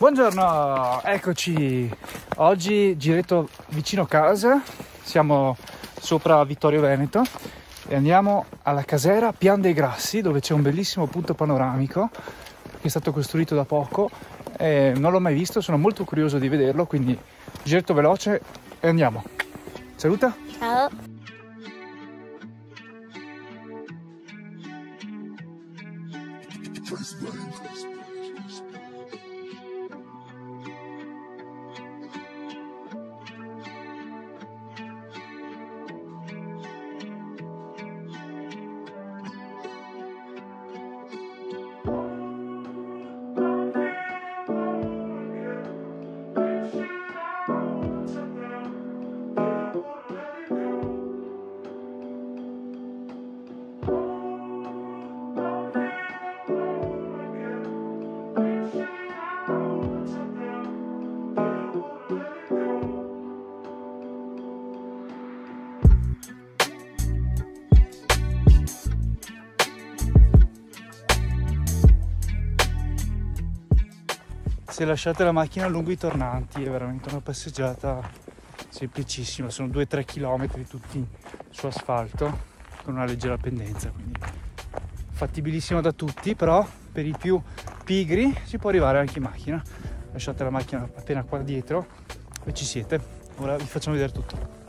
Buongiorno, eccoci. Oggi giretto vicino casa, siamo sopra Vittorio Veneto e andiamo alla casera Pian dei Grassi, dove c'è un bellissimo punto panoramico che è stato costruito da poco e non l'ho mai visto, sono molto curioso di vederlo, quindi giretto veloce e andiamo. Saluta! Ciao! Se lasciate la macchina lungo i tornanti è veramente una passeggiata semplicissima, sono 2-3 km tutti su asfalto con una leggera pendenza, quindi fattibilissima da tutti, però per i più pigri si può arrivare anche in macchina. Lasciate la macchina appena qua dietro e ci siete. Ora vi facciamo vedere tutto.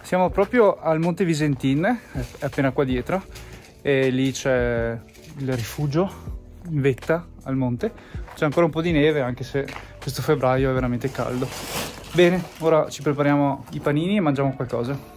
Siamo proprio al Monte Visentin, è appena qua dietro, e lì c'è il rifugio in vetta al monte. C'è ancora un po' di neve, anche se questo febbraio è veramente caldo. Bene, ora ci prepariamo i panini e mangiamo qualcosa.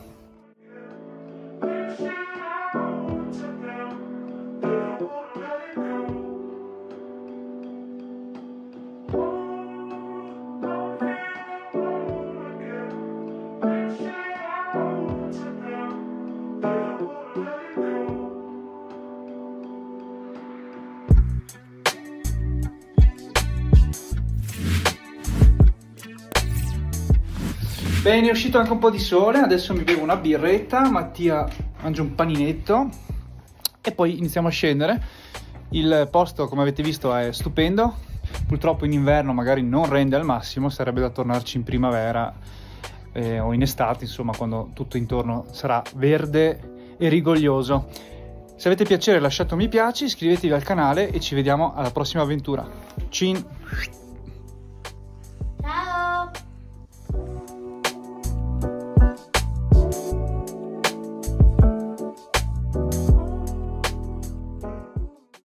Bene, è uscito anche un po' di sole, adesso mi bevo una birretta, Mattia mangia un paninetto e poi iniziamo a scendere. Il posto, come avete visto, è stupendo, purtroppo in inverno magari non rende al massimo, sarebbe da tornarci in primavera o in estate, insomma, quando tutto intorno sarà verde e rigoglioso. Se avete piacere lasciate un mi piace, iscrivetevi al canale e ci vediamo alla prossima avventura. Ciao!